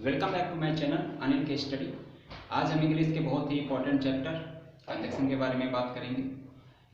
Welcome back to my channel Anil K study. आज हम English के बहुत ही इंपॉर्टेंट चैप्टर कंजक्शन के बारे में बात करेंगे।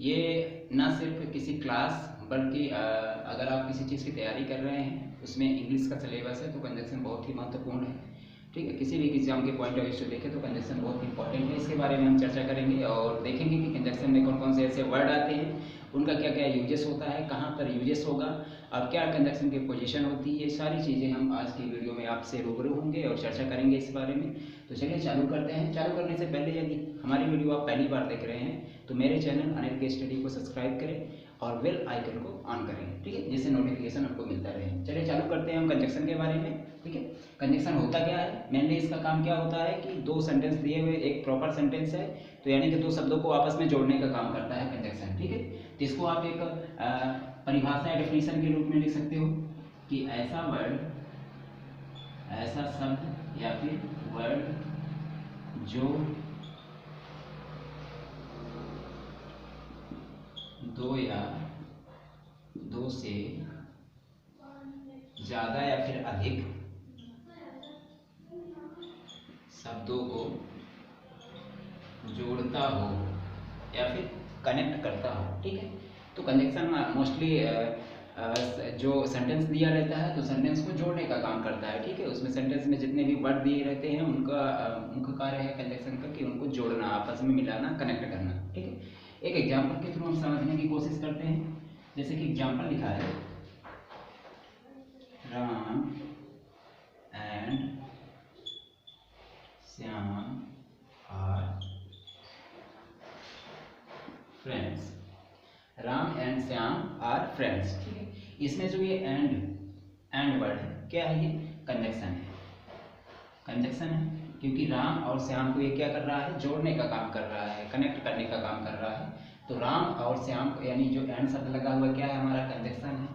ये ना सिर्फ किसी क्लास बल्कि अगर आप किसी चीज़ की तैयारी कर रहे हैं उसमें इंग्लिश का सिलेबस है तो कंजक्शन बहुत ही महत्वपूर्ण है। ठीक है, किसी भी एग्जाम के पॉइंट ऑफ व्यू से देखें तो कंजक्शन बहुत इंपॉर्टेंट है। इसके बारे में हम चर्चा करेंगे और देखेंगे कि कंजक्शन में कौन कौन से ऐसे वर्ड आते हैं, उनका क्या क्या यूजेस होता है, कहाँ पर यूजेस होगा और क्या कंजक्शन की पोजीशन होती है। ये सारी चीज़ें हम आज की वीडियो में आपसे रूबरू होंगे और चर्चा करेंगे इस बारे में। तो चलिए चालू करते हैं। चालू करने से पहले यदि हमारी वीडियो आप पहली बार देख रहे हैं तो मेरे चैनल अनिल के स्टडी को सब्सक्राइब करें और बेल आइकन को ऑन करें, ठीक है, जिससे नोटिफिकेशन आपको मिलता रहे। चलिए चालू करते हैं हम कंजक्शन के बारे में। ठीक है, कंजक्शन होता क्या है, मेनली इसका काम क्या होता है कि दो सेंटेंस दिए हुए, एक प्रॉपर सेंटेंस है तो यानी कि दो शब्दों को आपस में जोड़ने का काम करता है कंजक्शन। ठीक है, तो इसको आप एक परिभाषा या डेफिनेशन के रूप में लिख सकते हो कि ऐसा वर्ड, ऐसा शब्द या फिर वर्ड जो दो या दो से ज़्यादा या फिर अधिक शब्दों को जोड़ता हो या फिर कनेक्ट करता हो। ठीक है, तो कंजक्शन मोस्टली जो सेंटेंस दिया रहता है तो सेंटेंस को जोड़ने का काम करता है। ठीक है, उसमें सेंटेंस में जितने भी वर्ड दिए रहते हैं उनका मुख्य कार्य है कंजक्शन का कि उनको जोड़ना, आपस में मिलाना, कनेक्ट करना। ठीक है, एक एग्जाम्पल के थ्रू हम समझने की कोशिश करते हैं। जैसे कि एग्जाम्पल लिखा है, Ram and Shyam are friends. Ram and Shyam are friends. ठीक है, इसमें जो ये एंड वर्ड है क्या है, ये कंजक्शन है। कंजक्शन है क्योंकि राम और श्याम को ये क्या कर रहा है, जोड़ने का काम कर रहा है, कनेक्ट करने का काम कर रहा है। तो राम और श्याम को यानी जो एंड शब्द लगा हुआ क्या है, हमारा कंजक्शन है।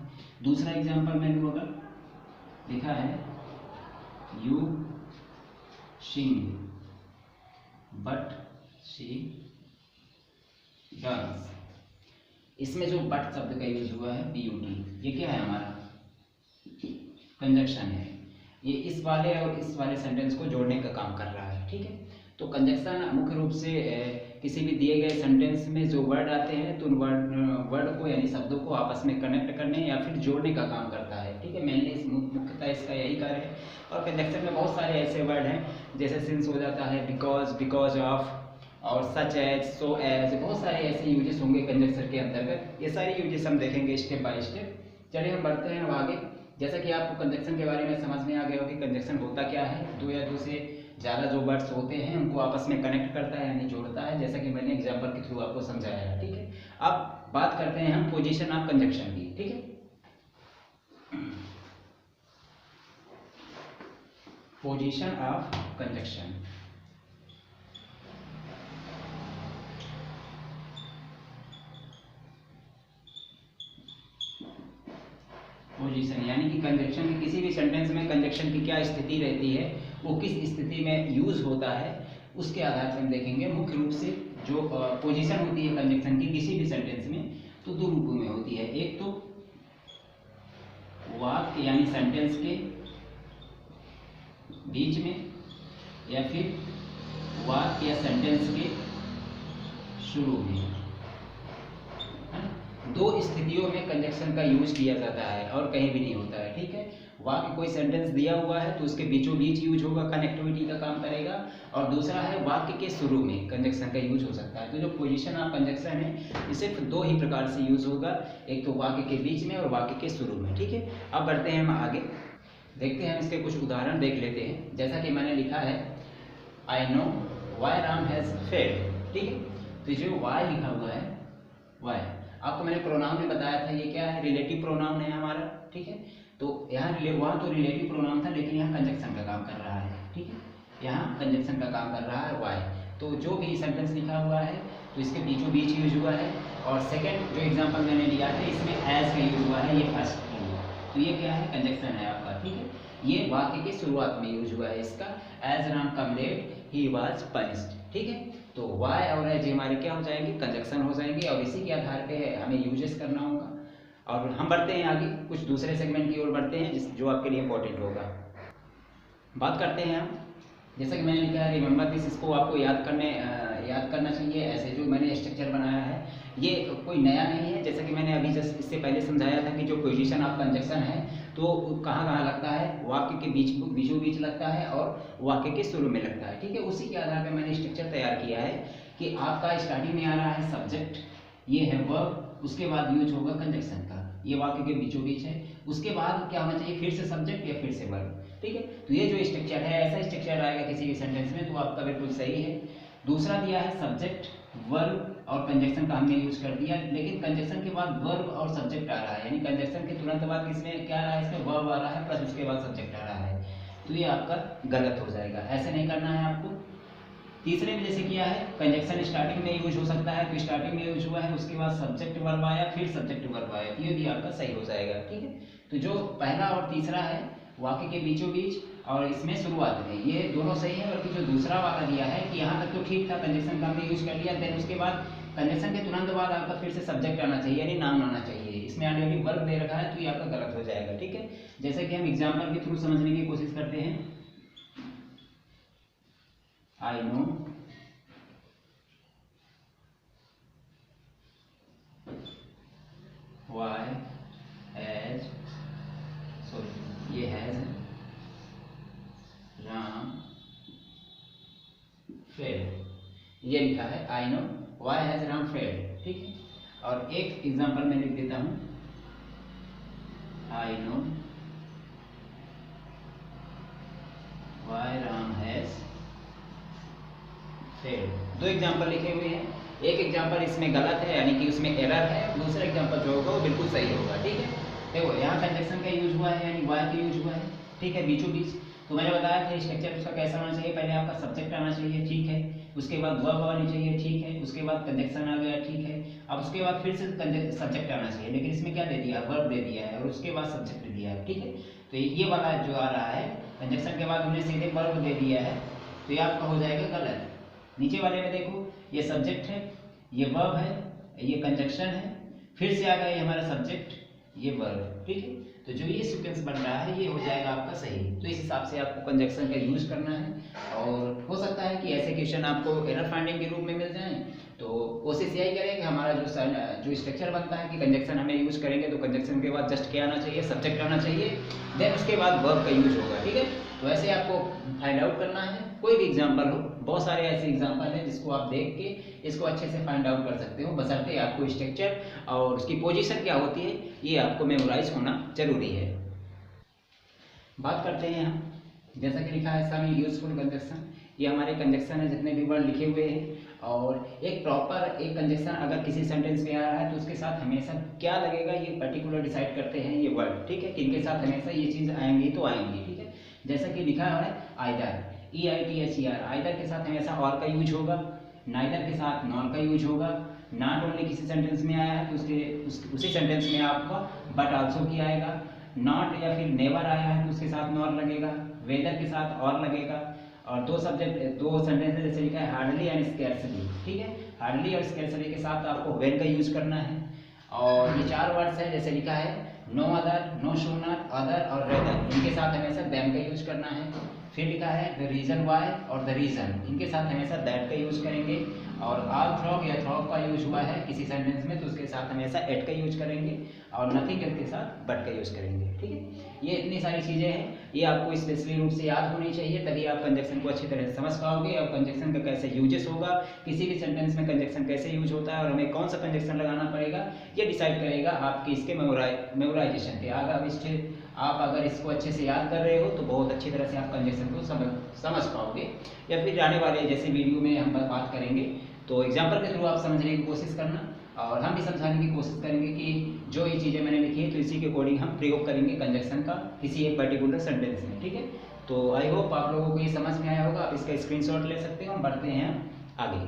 दूसरा एग्जांपल में लूँ, अगर लिखा है you sing but she dance. इसमें जो बट शब्द का यूज हुआ है BUT, ये क्या है, हमारा कंजक्शन है। ये इस वाले और इस वाले सेंटेंस को जोड़ने का काम कर रहा है। ठीक है, तो कंजक्शन मुख्य रूप से किसी भी दिए गए सेंटेंस में जो वर्ड आते हैं तो उन वर्ड को यानी शब्दों को आपस में कनेक्ट करने या फिर जोड़ने का काम करता है। ठीक है, मेनली मुख्यतः इसका यही कार्य है। और कंजक्शन में बहुत सारे ऐसे वर्ड हैं जैसे सिंस हो जाता है, बिकॉज ऑफ और सच एज, सो एज, बहुत सारे ऐसे यूजेस होंगे कंजक्शन के अंतर्गत। ये सारे यूजेस हम देखेंगे स्टेप बाय स्टेप। चलिए हम बढ़ते हैं अब आगे। जैसा कि आपको कंजक्शन के बारे में समझ में आ गया हो कि कंजक्शन होता क्या है, दो या दो से ज़्यादा जो वर्ड्स होते हैं उनको आपस में कनेक्ट करता है यानी जोड़ता है, जैसा कि मैंने एग्जाम्पल के थ्रू आपको समझाया है। ठीक है, अब बात करते हैं हम पोजीशन ऑफ कंजक्शन की। ठीक है, पोजीशन ऑफ कंजक्शन। पोजीशन यानी कि कंजक्शन की किसी भी सेंटेंस में कंजक्शन की क्या स्थिति रहती है, वो किस स्थिति में यूज होता है, उसके आधार पर हम देखेंगे। मुख्य रूप से जो पोजीशन होती है कंजक्शन की किसी भी सेंटेंस में तो दो रूपों में होती है। एक तो वाक्य यानी सेंटेंस के बीच में या फिर वाक्य या सेंटेंस के शुरू में। दो स्थितियों में कंजक्शन का यूज किया जाता है और कहीं भी नहीं होता है। ठीक है, वाक्य कोई सेंटेंस दिया हुआ है तो उसके बीचों बीच यूज होगा, कनेक्टिविटी का काम करेगा। और दूसरा है वाक्य के शुरू में कंजक्शन का यूज हो सकता है। तो जो पोजीशन ऑफ कंजक्शन है ये सिर्फ दो ही प्रकार से यूज होगा, एक तो वाक्य के बीच में और वाक्य के शुरू में। ठीक है, अब बढ़ते हैं हम आगे, देखते हैं इसके कुछ उदाहरण देख लेते हैं। जैसा कि मैंने लिखा है I know why Ram has failed. ठीक है, तो जो वाई लिखा हुआ है, वाई आपको मैंने प्रोनाउन में बताया था, ये क्या है, रिलेटिव प्रोनाउन है हमारा। ठीक है, तो यहाँ वहाँ तो रिलेटिव प्रोनाउन था लेकिन यहाँ कंजक्शन का काम कर रहा है। ठीक है, यहाँ कंजक्शन का काम कर रहा है वाई। तो जो भी सेंटेंस लिखा हुआ है तो इसके बीचों बीच यूज हुआ है। और सेकंड जो एग्जांपल मैंने लिया है इसमें एज का यूज हुआ है, ये फर्स्ट के लिए, तो ये क्या है, कंजक्शन है आपका। ठीक है, ये वाक्य की शुरुआत में यूज हुआ है इसका, as Ram came late he was punished. ठीक है, तो वाई और एज हमारे क्या हो जाएंगे, कंजक्शन हो जाएंगे और इसी के आधार पे हमें यूजेस करना होगा। और हम बढ़ते हैं आगे, कुछ दूसरे सेगमेंट की ओर बढ़ते हैं जो आपके लिए इंपॉर्टेंट होगा। बात करते हैं हम, जैसा कि मैंने लिखा है रिमेंबर दिस, इसको आपको याद करना चाहिए। ऐसे जो मैंने स्ट्रक्चर बनाया है ये कोई नया नहीं है, जैसा कि मैंने अभी जस्ट इससे पहले समझाया था कि जो पोजीशन ऑफ कंजक्शन है तो कहाँ कहाँ लगता है, वाक्य के बीचों बीच लगता है और वाक्य के शुरू में लगता है। ठीक है, उसी के आधार पर मैंने स्ट्रक्चर तैयार किया है कि आपका स्टार्टिंग में आ रहा है सब्जेक्ट, ये है वर्ब, उसके बाद यूज होगा कंजक्शन का, ये वाक्य के बीचों बीच है, उसके बाद क्या होना चाहिए, फिर से सब्जेक्ट या फिर से वर्ब। ठीक है, तो ये जो स्ट्रक्चर है ऐसा स्ट्रक्चर आएगा किसी भी सेंटेंस में, तो आपका बिल्कुल सही है। दूसरा दिया है सब्जेक्ट, वर्ब और कंजक्शन का हमने यूज कर दिया, लेकिन कंजक्शन के बाद वर्ब और सब्जेक्ट आ रहा है, यानी कंजक्शन के तुरंत बाद किसमें क्या आ रहा है, इसमें वर्ब आ रहा है प्लस उसके बाद सब्जेक्ट आ रहा है, तो ये आपका गलत हो जाएगा, ऐसे नहीं करना है आपको। तीसरे में जैसे किया है कंजक्शन स्टार्टिंग में यूज हो सकता है, तो स्टार्टिंग में यूज हुआ है, उसके बाद सब्जेक्ट वर्ब आया, फिर सब्जेक्ट वर्ब आया, तो ये भी आपका सही हो जाएगा। ठीक है, तो जो पहला और तीसरा है वाक्य के बीचों बीच और इसमें शुरुआत में, ये दोनों सही है, बल्कि जो दूसरा वाला दिया है कि यहाँ तक तो ठीक था, कंजक्शन का हमने यूज कर लिया, देन उसके बाद कंजक्शन के तुरंत बाद आपका फिर से सब्जेक्ट आना चाहिए, यानी नाउन आना चाहिए, इसमें ऑलरेडी वर्ब दे रखा है, तो ये आपका गलत हो जाएगा। ठीक है, जैसे कि हम एग्जाम्पल के थ्रू समझने की कोशिश करते हैं। I know why has, sorry ये हैज राम फेल्ड, ये लिखा है I know why has Ram failed. ठीक है, और एक एग्जांपल मैं लिख देता हूं, I know why Ram has failed. दो एग्जांपल लिखे हुए हैं, एक एग्जांपल इसमें गलत है यानी कि उसमें एरर है, दूसरा एग्जांपल जो होगा वो बिल्कुल सही होगा। ठीक है, देखो यहाँ कंजक्शन का यूज हुआ है यानी वाई का यूज हुआ है, ठीक है, बीचों बीच, तो मैंने बताया था स्ट्रक्चर उसका कैसा होना चाहिए, पहले आपका सब्जेक्ट आना चाहिए, ठीक है, उसके बाद वर्ब आनी चाहिए, ठीक है, उसके बाद कंजक्शन आ गया, ठीक है, अब उसके बाद फिर से सब्जेक्ट आना चाहिए, लेकिन इसमें क्या दे दिया, वर्ब दे दिया है और उसके बाद सब्जेक्ट दिया है। ठीक है, तो ये वाला जो आ रहा है कंजक्शन के बाद हमने सीधे वर्ब दे दिया है, तो ये आपका हो जाएगा गलत। नीचे वाले में देखो ये सब्जेक्ट है, ये वर्ब है, ये कंजक्शन है, फिर से आ गया ये हमारा सब्जेक्ट, ये वर्ब। ठीक है, तो जो ये सीक्वेंस बन रहा है ये हो जाएगा आपका सही, तो इस हिसाब से आपको कंजक्शन का यूज करना है। और हो सकता है कि ऐसे क्वेश्चन आपको एरर फाइंडिंग के रूप में मिल जाएं, तो कोशिश यही करें कि हमारा जो स्ट्रक्चर बनता है कि कंजक्शन हमें यूज करेंगे तो कंजक्शन के बाद जस्ट क्या आना चाहिए, सब्जेक्ट आना चाहिए, देन उसके बाद वर्ब का यूज होगा। ठीक है, तो ऐसे आपको फाइंड आउट करना है, कोई भी एग्जाम्पल हो, बहुत सारे ऐसे एग्जाम्पल हैं जिसको आप देख के इसको अच्छे से फाइंड आउट कर सकते हो, बशर्ते आपको स्ट्रक्चर और उसकी पोजीशन क्या होती है ये आपको मेमोराइज होना जरूरी है। बात करते हैं हम, जैसा कि लिखा है सम यूजफुल कंजक्शन, ये हमारे कंजक्शन है जितने भी वर्ड लिखे हुए हैं, और एक प्रॉपर एक कंजक्शन अगर किसी सेंटेंस में आ रहा है तो उसके साथ हमेशा क्या लगेगा ये पर्टिकुलर डिसाइड करते हैं ये वर्ड। ठीक है, इनके साथ हमेशा ये चीज़ आएंगी तो आएंगी। ठीक है, जैसा कि लिखा है आइदर, EITHER, आइदर के साथ हमेशा और का यूज होगा, नाइदर के साथ नॉर का यूज होगा, नॉट ओनली किसी सेंटेंस में आया है तो उसी सेंटेंस में आपका बट आल्सो की आएगा, नॉट या फिर नेवर आया है तो उसके साथ नॉर लगेगा, वेदर के साथ और लगेगा, और दो सेंटेंस जैसे लिखा है हार्डली एंड स्कैर्सली। ठीक है, हार्डली और स्कैर्सली के साथ आपको व्हेन का यूज करना है, और ये चार वर्ड्स है जैसे लिखा है no other, no sooner, other और रेदर, इनके साथ हमेशा देम का यूज करना है। फिर लिखा है द रीजन वाई और द रीजन, इनके साथ हमेशा दैट का यूज करेंगे, और आल थ्रॉग या थ्रॉग का यूज हुआ है किसी सेंटेंस में तो उसके साथ हमेशा एट का यूज करेंगे, और नथिंग के साथ बट का यूज करेंगे। ठीक है, ये इतनी सारी चीज़ें हैं, ये आपको स्पेशली रूप से याद होनी चाहिए, तभी आप कंजक्शन को अच्छी तरह से समझ पाओगे, और कंजक्शन का कैसे यूजेस होगा, किसी भी सेंटेंस में कंजक्शन कैसे यूज होता है और हमें कौन सा कंजक्शन लगाना पड़ेगा, ये डिसाइड करेगा आपके इसके मेमोराइजेशन के। आप अगर इसको अच्छे से याद कर रहे हो तो बहुत अच्छी तरह से आप कंजक्शन को समझ पाओगे, या फिर आने वाले जैसे वीडियो में हम बात करेंगे तो एग्जाम्पल के थ्रू आप समझने की कोशिश करना, और हम भी समझाने की कोशिश करेंगे कि जो ये चीज़ें मैंने लिखी है तो इसी के अकॉर्डिंग हम प्रयोग करेंगे कंजक्शन का किसी एक पर्टिकुलर सेंटेंस में। ठीक है, तो आई होप आप लोगों को ये समझ में आया होगा, आप इसका स्क्रीनशॉट ले सकते हो। हम बढ़ते हैं आगे,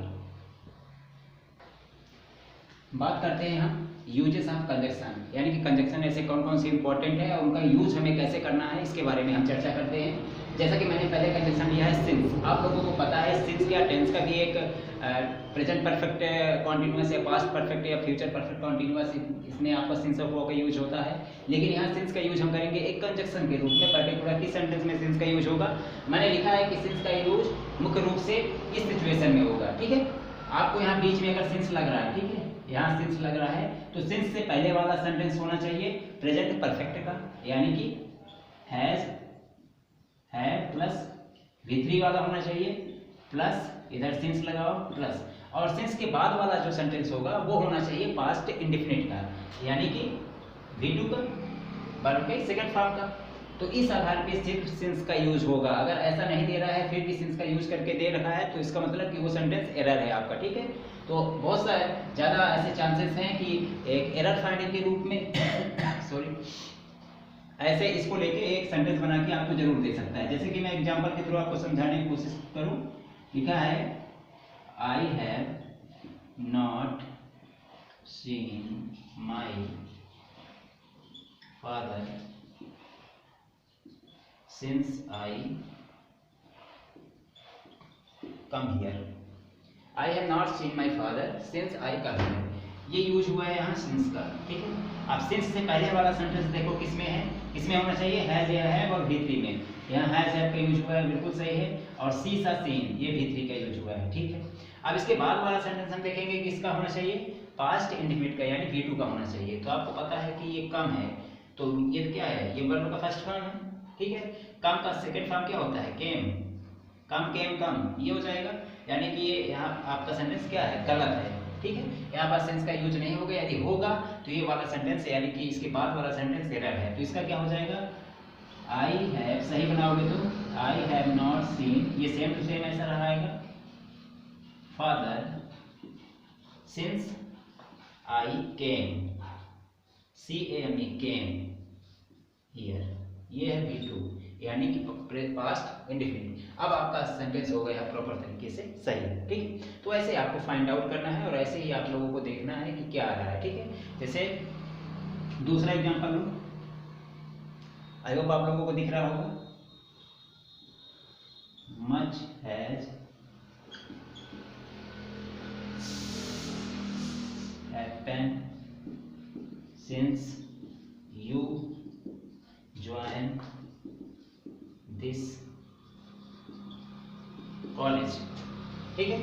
बात करते हैं हम यूजेस ऑफ कंजक्शन, यानी कि कंजक्शन ऐसे कौन कौन से इंपॉर्टेंट है और उनका यूज हमें कैसे करना है इसके बारे में हम चर्चा करते हैं। जैसा कि मैंने पहले कंजक्शन लिया है सिंस, आप लोगों को पता है सिंस क्या टेंस का भी एक प्रेजेंट परफेक्ट कॉन्टिन्यूअस या पास्ट परफेक्ट या फ्यूचर परफेक्ट कॉन्टिन्यूअस, इसमें आपका सिंस ऑफ वो का यूज होता है। लेकिन यहाँ सिंस का यूज हम करेंगे एक कंजक्शन के रूप में, पर्टिकुलर किस सेंटेंस में सिंस का यूज होगा। मैंने लिखा है कि सिंस का यूज मुख्य रूप से इस सिचुएशन में होगा, ठीक है। आपको यहाँ बीच में अगर सिंस लग रहा है, ठीक है, यहाँ सिंस लग रहा है तो सिंस से पहले वाला सेंटेंस होना चाहिए प्रेजेंट परफेक्ट का, यानी कि हैज, हैव प्लस V3 वाला होना चाहिए, प्लस इधर सिंस लगाओ प्लस, और सिंस के बाद वाला जो सेंटेंस होगा वो होना चाहिए पास्ट इंडेफिनिट का, यानी कि V2 का, वर्ब के सेकंड फॉर्म का। तो इस आधार पे सिर्फ सिंस का यूज होगा। अगर ऐसा नहीं दे रहा है फिर भी सिंस का यूज करके दे रखा है तो इसका मतलब कि वो सेंटेंस एरर है आपका, ठीक है। तो बहुत ज़्यादा ऐसे चांसेस हैं कि एक एरर फाइंडिंग के रूप में सॉरी ऐसे इसको लेके एक सेंटेंस बना के आपको जरूर दे सकता है। जैसे कि मैं एग्जांपल के थ्रू आपको समझाने की कोशिश करूं, लिखा है I have not seen my father since I come here. I have not seen my father since I come here, ये यूज हुआ है यहाँ सिंस का, ठीक है। अब सिंस से पहले वाला सेंटेंस देखो किसमें है, किसमें होना चाहिए, हैज या हैव और V3 में। यहाँ हैज हैव का यूज हुआ है, बिल्कुल सही है, और सी सा सीन ये V3 का यूज हुआ है, ठीक है। अब इसके बाद वाला सेंटेंस हम देखेंगे किसका होना चाहिए, पास्ट इंडेफिनिट का, यानी V2 का होना चाहिए। तो आपको पता है कि ये कम है, तो ये क्या है, ये वर्ब का फर्स्ट फॉर्म है, ठीक है। कम का सेकंड फॉर्म क्या होता है, केम, कम केम कम, ये हो जाएगा, यानी कि ये यहाँ आपका सेंटेंस क्या है, गलत है, ठीक है। यहाँ पर सेंस का यूज नहीं होगा, यदि होगा तो ये वाला सेंटेंस यानी कि इसके बाद वाला सेंटेंस एरर है। तो इसका क्या हो जाएगा, आई हैव, सही बनाओगे तो आई हैव नॉट सीन, ये सेम टू सेम ऐसा रहेगा, father since I came, CAME came here, ये है V2, यानी कि पास्ट इंडेफिनिट। अब आपका सेंटेंस हो गया प्रॉपर तरीके से सही, ठीक। तो ऐसे आपको फाइंड आउट करना है और ऐसे ही आप लोगों को देखना है कि क्या आ रहा है, ठीक है। जैसे दूसरा एग्जांपल लो, आई होप आप लोगों को दिख रहा होगा, much has happened since you join this college, ठीक है।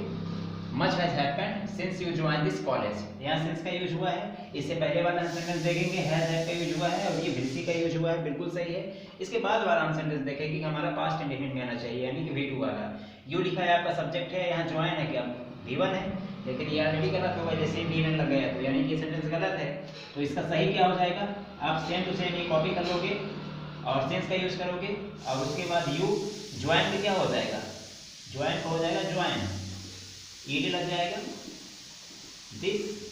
Much has happened since you join this college, यहाँ सिंस का यूज हुआ है। इससे पहले वाला सेंटेंस देखेंगे हैज हैव का यूज हुआ है और ये V3 का यूज हुआ है, बिल्कुल सही है। इसके बाद वाला हम सेंटेंस देखेंगे कि हमारा पास्ट इंडेफिनिट में आना चाहिए, यानी कि V2 वाला। यू लिखा है आपका सब्जेक्ट है, यहाँ ज्वाइन है क्या, V1 है, लेकिन ये ऑलरेडी गलत होगा, जैसे V1 लग गया तो यानी कि ये सेंटेंस गलत है। तो इसका सही क्या हो जाएगा, आप सेम टू सेम ये कॉपी कर लोगे और सिंस का यूज करोगे, और उसके बाद यू ज्वाइन में क्या हो जाएगा, ज्वाइन हो जाएगा ज्वाइन, ED लग जाएगा, दिस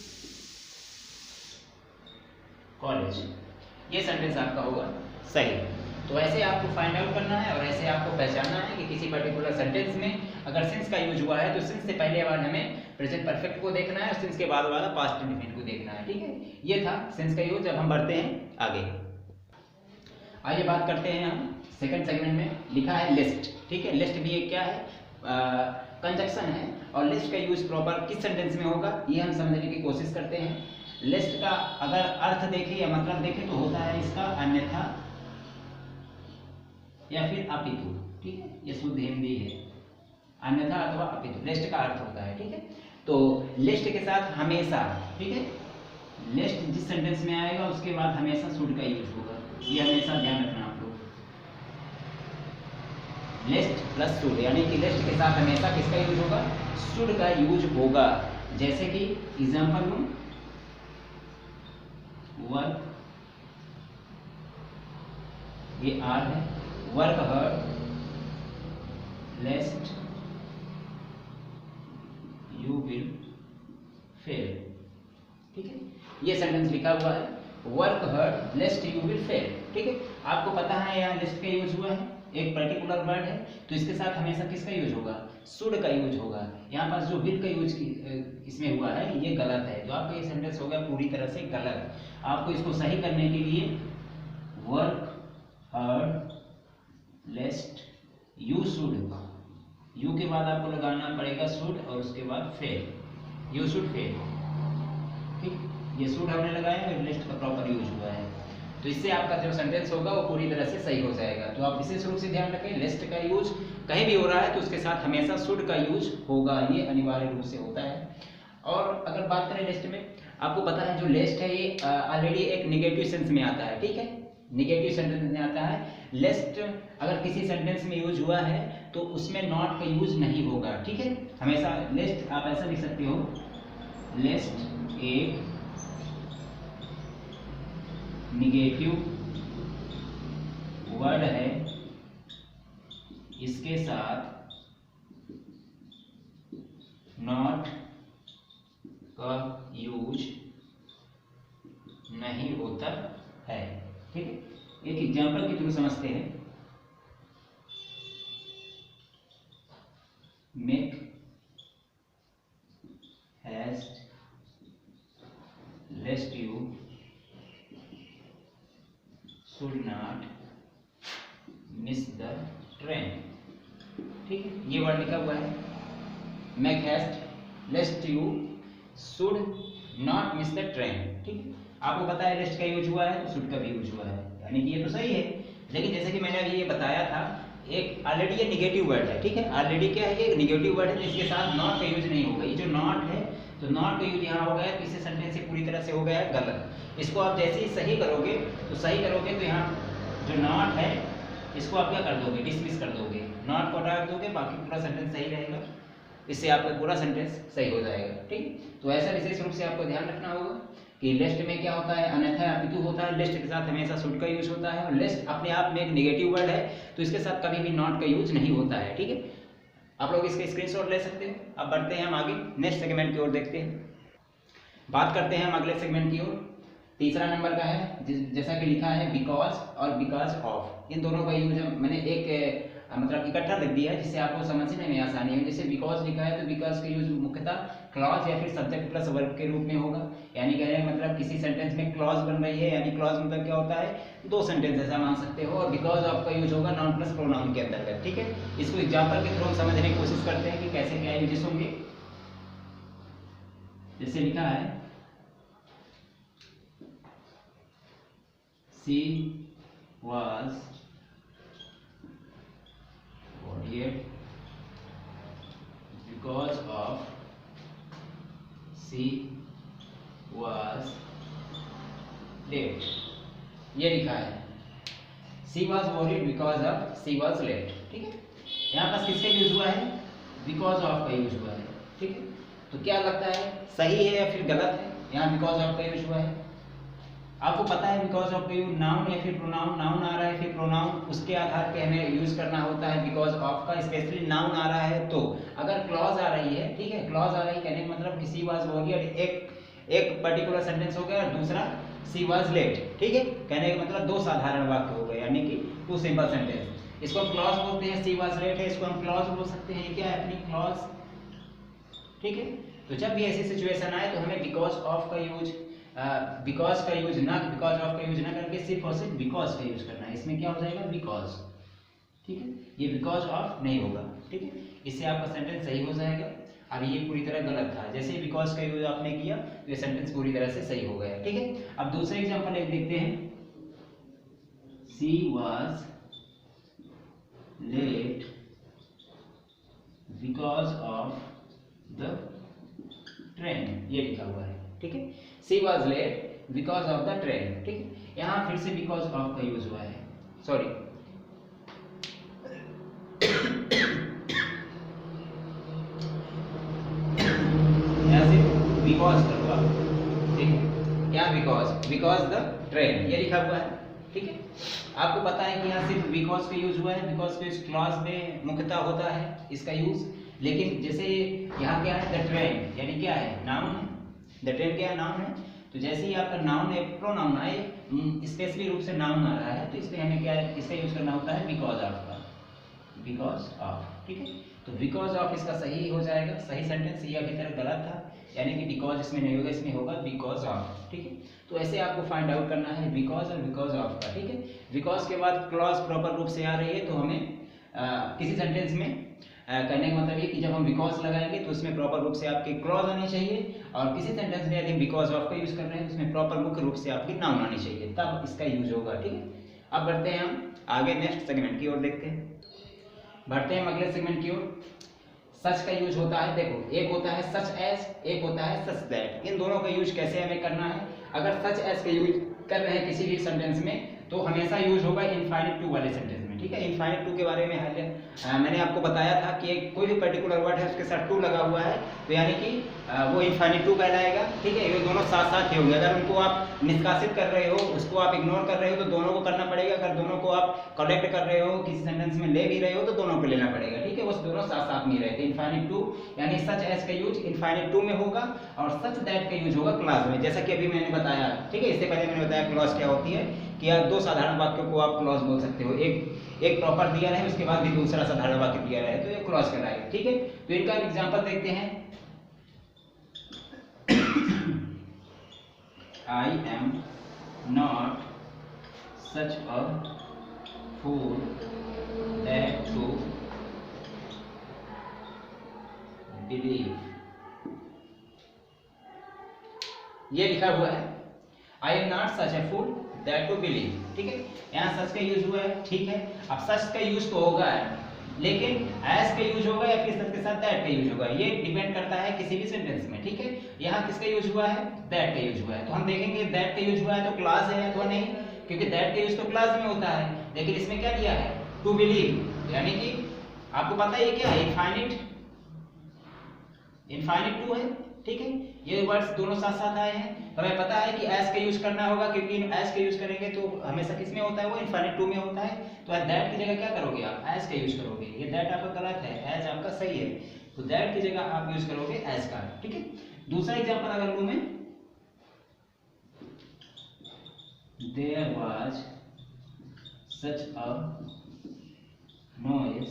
कॉलेज, ये सेंटेंस आपका होगा सही। तो ऐसे आपको फाइंड आउट करना है और ऐसे आपको पहचानना है कि किसी पर्टिकुलर सेंटेंस में अगर सिंस का यूज हुआ है तो सिंस से पहले वाला हमें प्रेजेंट परफेक्ट को देखना है और सिंस के बाद वाला पास्ट इंडेफिनिट को देखना है, ठीक है। ये था सिंस का यूज। अब हम बढ़ते हैं आगे, आइए बात करते हैं हम सेकंड सेगमेंट में। लिखा है लिस्ट, ठीक है। लिस्ट भी एक क्या है, कंजक्शन है, और लिस्ट का यूज प्रॉपर किस सेंटेंस में होगा ये हम समझने की कोशिश करते हैं। लिस्ट का अगर अर्थ देखें या मतलब देखें तो होता है इसका अन्यथा या फिर अपितु, ठीक है, ये शुद्ध हिंदी है, अन्यथा अथवा अपितु लिस्ट का अर्थ होता है, ठीक है। तो लिस्ट के साथ हमेशा, ठीक है, लिस्ट जिस सेंटेंस में आएगा उसके बाद हमेशा शुड का यूज होगा, ये हमेशा ध्यान रखना आप लोग। लिस्ट प्लस शुड, यानी कि लिस्ट के साथ हमेशा किसका यूज होगा, शुड का यूज होगा। जैसे कि एग्जांपल लूं, वर्क, ये आर है, work heard लेस्ट you will fail, ठीक है। ये सेंटेंस लिखा हुआ है, work hard लेस्ट you will fail, ठीक है। आपको पता है यहाँ लिस्ट का यूज हुआ है, एक पर्टिकुलर वर्ड है तो इसके साथ हमेशा किसका यूज होगा, शुड का यूज होगा। यहाँ पास जो विल का यूज इसमें हुआ है ये गलत है, तो आपका ये सेंटेंस हो गया पूरी तरह से गलत। आपको इसको सही करने के लिए work hard लेस्ट you should you के बाद आपको लगाना पड़ेगा शुड और उसके बाद फेल, यू शुड फेल। ठीक, ये शुड हमने लगाया और लिस्ट का प्रॉपर यूज हुआ है, तो इससे आपका जो सेंटेंस होगा वो पूरी तरह से सही हो जाएगा। तो आप विशेष रूप से ध्यान रखें, लिस्ट का यूज कहीं भी हो रहा है तो उसके साथ हमेशा शुड का यूज होगा, ये अनिवार्य रूप से होता है। और अगर बात करें लिस्ट में, आपको पता है जो लिस्ट है ये ऑलरेडी एक निगेटिव सेंस में आता है, ठीक है, निगेटिव सेंटेंस में आता है। लिस्ट अगर किसी सेंटेंस में यूज हुआ है तो उसमें नॉट का यूज नहीं होगा, ठीक है। हमेशा लिस्ट आप ऐसा लिख सकते हो, लिस्ट एक निगेटिव वर्ड है, इसके साथ नॉट का यूज नहीं होता है, ठीक है। एक एग्जांपल के थ्रू समझते हैं। Make heist लेस्ट you should not miss the train, ठीक है, ये वर्ड लिखा हुआ है। Make heist लेस्ट you should not miss the train, ठीक है। आपको पता है लेस्ट का यूज हुआ है तो शुड का भी यूज हुआ है, यानी कि ये तो सही है। लेकिन जैसे कि मैंने अभी ये बताया था, एक ऑलरेडी ये निगेटिव वर्ड है, ठीक है, ऑलरेडी क्या है, ये निगेटिव वर्ड है, तो इसके साथ नॉट का यूज नहीं होगा। ये जो नॉट है तो नॉट का यूज यहाँ हो गया तो इससे सेंटेंस से पूरी तरह से हो गया है गलत। इसको आप जैसे ही सही करोगे तो यहाँ जो नॉट है इसको आप क्या कर दोगे, डिसमिस कर दोगे, नॉट को हटा दोगे, बाकी पूरा सेंटेंस सही रहेगा। इससे आपका पूरा सेंटेंस सही हो जाएगा, ठीक। तो ऐसा विशेष रूप से आपको ध्यान रखना होगा कि लिस्ट में क्या होता है, अन्यथा अपितु होता है, लिस्ट के साथ हमेशा शुड का यूज होता है, और लिस्ट अपने आप में एक नेगेटिव वर्ड है तो इसके साथ कभी भी नॉट का यूज नहीं होता है, ठीक है। आप लोग इसके स्क्रीनशॉट ले सकते हो। अब बढ़ते हैं हम आगे नेक्स्ट सेगमेंट की ओर, देखते हैं, बात करते हैं हम अगले सेगमेंट की ओर। तीसरा नंबर का है, जैसा कि लिखा है बिकॉज और बिकॉज ऑफ, इन दोनों का यूज मैंने एक मतलब इकट्ठा लिख दिया है जिससे आपको समझने में आसानी है। जैसे बिकॉज लिखा है तो बिकॉज का यूज मुख्यतः क्लॉज या फिर सब्जेक्ट प्लस वर्ब के रूप में होगा, यानी कहने का मतलब किसी सेंटेंस में क्लॉज बन रही है, यानी क्लॉज मतलब क्या होता है, दो सेंटेंस ऐसा मान सकते हो। और बिकॉज ऑफ का यूज होगा नाउन प्लस प्रोनाउन के अंतर्गत, ठीक है। इसको एग्जांपल के थ्रू समझने की कोशिश करते हैं कि कैसे क्या यूजेस होंगे। जैसे लिखा है she was worried because of she was late, ये लिखा है she was worried because of she was late, ठीक है। यहाँ पास किसका यूज हुआ है, because of का यूज हुआ है, ठीक है। तो क्या लगता है सही है या फिर गलत है, यहाँ because of का यूज हुआ है। आपको पता है बिकॉज ऑफ का यूज नाउन या फिर प्रोनाउन, नाउन आ रहा है फिर प्रोनाउन, उसके आधार पे हमें यूज करना होता है बिकॉज ऑफ का। स्पेशली नाउन आ रहा है तो अगर क्लॉज आ रही है, ठीक है, क्लॉज आ रही है कहने का मतलब कि शी वाज वॉरियड, एक पर्टिकुलर सेंटेंस हो गया और दूसरा शी वाज लेट, ठीक है, कहने का मतलब दो साधारण वाक्य हो गए, यानी कि टू सिंपल सेंटेंस। इसको हम क्लॉज बोलते हैं, शी वाज लेट है, इसको हम क्लॉज बोल सकते हैं, क्या है अपनी क्लॉज, ठीक है। तो जब भी ऐसी सिचुएशन आए तो हमें बिकॉज ऑफ का यूज, बिकॉज का यूज ना, बिकॉज ऑफ का यूज ना करके सिर्फ और सिर्फ बिकॉज का यूज करना है। इसमें क्या हो जाएगा बिकॉज, ठीक है, ये बिकॉज ऑफ नहीं होगा, ठीक है। इससे आपका सेंटेंस सही हो जाएगा। अब ये पूरी तरह गलत था, जैसे बिकॉज का यूज आपने किया तो ये सेंटेंस पूरी तरह से सही हो गया, ठीक है। अब दूसरा एग्जांपल एक देखते हैं, she was late because of the train, ये लिखा हुआ है, ठीक है। She was late because of the train, ठीक है। यहाँ फिर से बिकॉज ऑफ का यूज हुआ है, सॉरी यहाँ से बिकॉज का हुआ, ठीक है, यहाँ बिकॉज द ट्रेन ये लिखा हुआ है, ठीक है। आपको पता है कि यहाँ सिर्फ बिकॉज का यूज हुआ है, बिकॉज का क्लॉज में मुख्यतः होता है इसका यूज, लेकिन जैसे यहाँ क्या है द ट्रेन, यानी क्या है नाउन है, द ट्रेन क्या है नाउन है, तो जैसे ही आपका नाउन है प्रोनाउन आए, स्पेशली रूप से नाउन आ रहा है तो इसमें हमें क्या है, इसका यूज करना होता है बिकॉज ऑफ का, बिकॉज ऑफ, ठीक है। तो बिकॉज ऑफ इसका सही हो जाएगा, सही सेंटेंस, ये अभी तक गलत था, यानी कि बिकॉज इसमें नहीं होगा, इसमें होगा बिकॉज ऑफ, ठीक है। तो ऐसे आपको फाइंड आउट करना है बिकॉज और बिकॉज ऑफ का, ठीक है। बिकॉज के बाद क्लॉज प्रॉपर रूप से आ रही है तो हमें किसी सेंटेंस में कहने का मतलब ये कि जब हम बिकॉज लगाएंगे तो उसमें प्रॉपर रूप से आपकी क्लॉज आनी चाहिए, और किसी सेंटेंस में यदि बिकॉज ऑफ का यूज कर रहे हैं तो उसमें प्रॉपर मुख्य रूप से आपकी नाउन आनी चाहिए, तब इसका यूज होगा। ठीक है, अब बढ़ते हैं हम आगे नेक्स्ट सेगमेंट की ओर, देखते हैं, बढ़ते हैं हम अगले सेगमेंट की ओर। सच का यूज होता है, देखो एक होता है सच एज, एक होता है सच दैट। इन दोनों का यूज कैसे हमें करना है? अगर सच एज का यूज कर रहे हैं किसी भी सेंटेंस में तो हमेशा यूज होगा इनफाइनाइट टू वाले सेंटेंस में। ठीक है, इनफाइनाइट टू के बारे में मैंने आपको बताया था कि कोई भी पर्टिकुलर वर्ड है उसके साथ टू लगा हुआ है तो यानी कि वो इनफाइनाइट टू कहलाएगा। ठीक है, ये दोनों साथ साथ ही होंगे। अगर उनको आप निष्कासित कर रहे हो, उसको आप इग्नोर कर रहे हो तो दोनों को करना पड़ेगा। अगर दोनों को आप कलेक्ट कर रहे हो, किसी सेंटेंस में ले भी रहे हो तो दोनों को लेना पड़ेगा। ठीक है, वो दोनों साथ साथ में रहते हैं। इनफाइनाइट टू यानी सच एज का यूज इनफाइनाइट टू में होगा और सच दैट का यूज होगा क्लॉज में, जैसा कि अभी मैंने बताया। ठीक है, इससे पहले मैंने बताया क्लॉज क्या होती है कि आप दो साधारण वाक्यों को आप क्लॉज बोल सकते हो। एक प्रॉपर दिया रहे उसके बाद भी दूसरा साधारण वाक्य दिया रहे तो ये क्लॉज कहलाएगा। ठीक है, तो इनका एग्जांपल देखते हैं। I am not such a fool that to believe, ये लिखा हुआ है I am not such a fool that to believe। ठीक है, यहाँ सच का यूज हुआ है। ठीक है, अब सच का यूज तो होगा है, लेकिन एज का यूज होगा या फिर सच के साथ दैट का यूज होगा, ये डिपेंड करता है किसी भी सेंटेंस में। ठीक है, यहाँ किसका यूज हुआ है? दैट का यूज हुआ है। तो हम देखेंगे दैट का यूज हुआ है तो क्लॉज है अथवा नहीं, क्योंकि दैट का यूज तो क्लॉज में होता है, लेकिन इसमें क्या दिया है? टू बिलीव, यानी कि आपको पता है ये क्या है? इनफाइनाइट टू है। ठीक है, ये वर्ड्स दोनों साथ साथ आए हैं तो हमें पता है कि एज का यूज करना होगा, क्योंकि एज का यूज करेंगे तो हमेशा किस में होता है? वो इनफाइनाइट टू में होता है। तो दैट की जगह क्या करोगे? आप एज का यूज करोगे। ये दैट आपका गलत है, एज आपका सही है, तो दैट की जगह आप यूज करोगे एज का। ठीक है, दूसरा एग्जांपल अगर लूं मैं, there was such a noise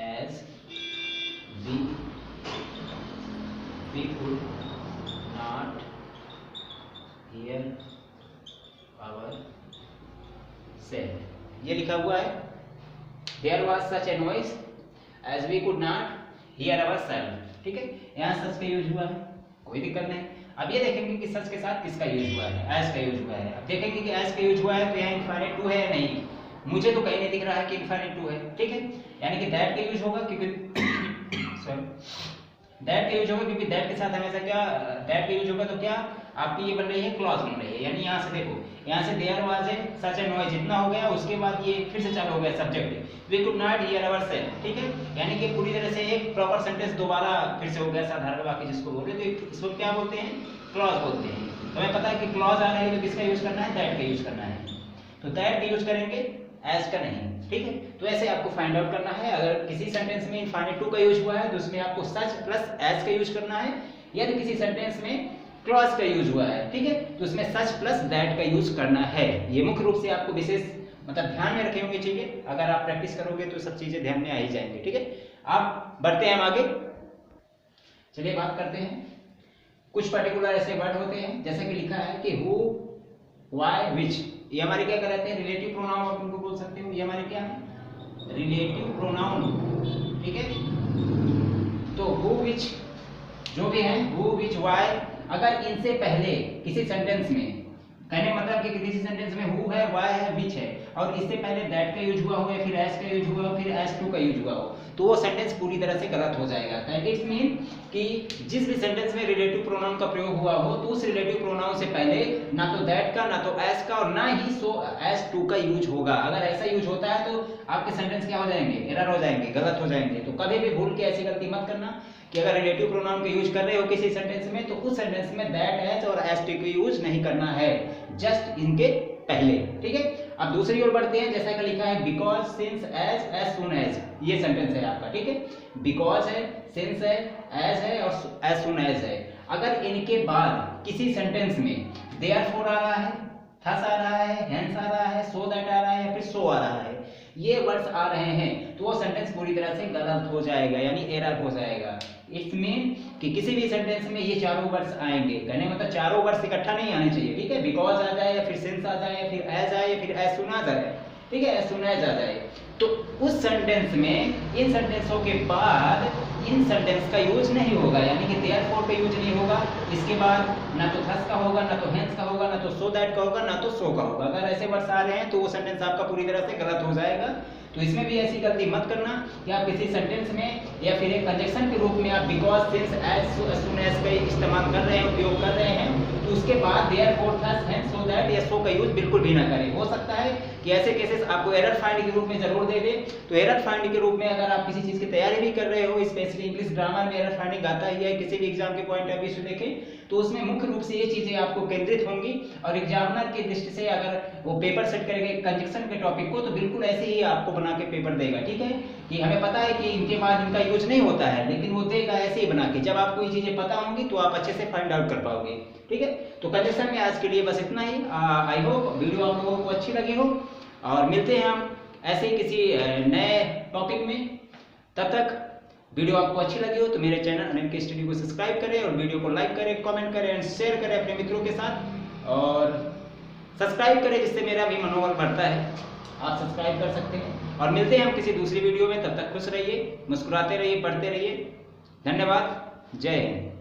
as we could not hear ourselves, ये लिखा हुआ है there was such a noise as we could not hear ourselves। ठीक है, यहाँ सच का यूज हुआ है, कोई दिक्कत नहीं। अब ये देखेंगे कि सच के साथ किसका यूज हुआ है? एज का यूज हुआ है। अब देखेंगे कि एज का यूज हुआ है तो यहाँ इनफाइनाइट टू है या नहीं, मुझे तो कहीं नहीं दिख रहा है कि इनफाइनाइट टू है। ठीक है, यानी कि दैट का यूज होगा, क्योंकि सॉरी दैट का यूज होगा, क्योंकि दैट के साथ हमेशा क्या दैट का यूज होगा तो क्या आपकी ये बन रही है? क्लॉज बन रही है। यानी यहाँ से देखो, यहाँ से there was a such a noise इतना हो गया, उसके बाद ये फिर से चालू हो गया subject, we could not hear ourselves. ठीक है, यानी कि पूरी तरह से एक प्रॉपर सेंटेंस दोबारा फिर से हो गया, साधारण वाक्य जिसको बोल रहे तो इसको क्या बोलते हैं? क्लॉज बोलते हैं। तो हमें पता है कि क्लॉज आ रही है तो किसका यूज करना है? दैट का यूज करना है। तो दैट का यूज करेंगे, एज का नहीं। ठीक है, तो ऐसे आपको फाइंड आउट करना है। अगर किसी सेंटेंस में इनफाइनाइट टू का यूज हुआ है तो उसमें आपको सच प्लस एज का यूज करना है, यदि किसी सेंटेंस में क्लॉज का यूज हुआ है, ठीक है, तो उसमें सच प्लस दैट का यूज करना है। ये मुख्य रूप से आपको विशेष मतलब ध्यान में रखे होंगे चीजें, अगर आप प्रैक्टिस करोगे तो सब चीजें ध्यान में आ ही जाएंगी। ठीक है, आप बढ़ते हैं हम आगे, चलिए बात करते हैं। कुछ पर्टिकुलर ऐसे वर्ड होते हैं जैसे कि लिखा है कि हु, व्हाई, विच, ये हमारे क्या कहलाते हैं? रिलेटिव प्रोनाउन आप इनको बोल सकते हो। ये हमारे क्या है? Relative pronoun. ठीक है, तो हु, विच जो भी है, हु, विच, व्हाई, अगर इनसे पहले किसी सेंटेंस में, कहने मतलब कि किसी सेंटेंस में हु है, व्हाई है, विच है और इससे पहले दैट का यूज हुआ हो या फिर एज का यूज हुआ हो, फिर एज टू का यूज हुआ हो, तो वो सेंटेंस पूरी तरह से गलत हो जाएगा। दैट इट्स मीन कि जिस भी सेंटेंस में रिलेटिव प्रोनाउन का प्रयोग हुआ हो तो उस रिलेटिव प्रोनाउन से पहले ना तो दैट का, ना तो एज का और ना ही सो एज टू का यूज होगा। अगर ऐसा यूज होता है तो आपके सेंटेंस क्या हो जाएंगे? एरर हो जाएंगे, गलत हो जाएंगे। तो कभी भी भूल के ऐसी गलती मत करना कि अगर रिलेटिव प्रोनाउन का यूज कर रहे हो किसी सेंटेंस में तो उस सेंटेंस में दैट, एज और एज टू का यूज नहीं करना है, जस्ट इनके पहले। ठीक है, अब दूसरी ओर बढ़ते हैं। जैसा कि लिखा है because, since, as soon as, ये सेंटेंस है आपका। ठीक है, बिकॉज है, सिंस है, एज है और एज सून एज है। अगर इनके बाद किसी सेंटेंस में देयरफॉर आ रहा है, थस आ रहा है, हेंस आ रहा है, सो दैट आ रहा है या फिर सो आ रहा है, ये वर्ड्स आ रहे हैं तो वो सेंटेंस पूरी तरह से गलत हो जाएगा, यानी एरर हो जाएगा। इट्स मीन कि किसी भी सेंटेंस में ये चारों वर्ड्स आएंगे, कहने मतलब चारों वर्ड्स इकट्ठा नहीं आने चाहिए। ठीक है, बिकॉज आ जाए या फिर सिंस आ जाए या फिर एज आए या फिर एज सून आ जाए। ठीक है, एज सून एज आ जाए तो उस सेंटेंस में इन सेंटेंसों के बाद इन सेंटेंस का यूज नहीं होगा, यानी कि देयरफॉर का यूज नहीं होगा। इसके बाद ना तो थस का होगा, ना तो हेंस का होगा, ना तो सो दैट का होगा, ना तो सो का होगा। अगर ऐसे वर्ड्स आ रहे हैं तो वो सेंटेंस आपका पूरी तरह से गलत हो जाएगा। तो इसमें भी ऐसी गलती मत करना कि आप किसी सेंटेंस में या फिर एक कंजक्शन के रूप में आप because, since, as, soon as का इस्तेमाल कर रहे हैं, उपयोग कर रहे हैं, तो उसके बाद therefore, thus, hence, so that या सो का यूज बिल्कुल भी ना करें। हो सकता है कि ऐसे केसेस आपको एरर फाइंड के रूप में जरूर दे दे। तो एरर फाइंड के रूप में अगर आप किसी चीज की तैयारी भी कर रहे हो, स्पेशली इंग्लिश ग्रामर में एरर फाइंडिंग आता ही है किसी भी एग्जाम के पॉइंट ऑफ व्यू से देखें, तो उसमें मुख्य रूप से ये चीजें आपको केंद्रित होंगी। और एग्जामिनर की दृष्टि से अगर वो पेपर सेट करेगा कंजक्शन के टॉपिक को, तो बिल्कुल ऐसे ही आपको बना के पेपर देगा। ठीक है, कि हमें पता है कि इनके बाद इनका यूज नहीं होता है, लेकिन वो देगा ऐसे ही बना के। जब आपको ये चीजें पता होंगी तो आप अच्छे से फाइंड आउट कर पाओगे। ठीक है, तो कंजक्शन में आज के लिए बस इतना ही। आई होप वीडियो आप लोगों को अच्छी लगी हो, और मिलते हैं हम ऐसे ही किसी नए टॉपिक में। तब तक वीडियो आपको अच्छी लगी हो तो मेरे चैनल अनिल के स्टडी को सब्सक्राइब करें, और वीडियो को लाइक करें, कमेंट करें एंड शेयर करें अपने मित्रों के साथ, और सब्सक्राइब करें जिससे मेरा भी मनोबल बढ़ता है। आप सब्सक्राइब कर सकते हैं, और मिलते हैं हम किसी दूसरी वीडियो में। तब तक खुश रहिए, मुस्कुराते रहिए, पढ़ते रहिए। धन्यवाद, जय हिंद।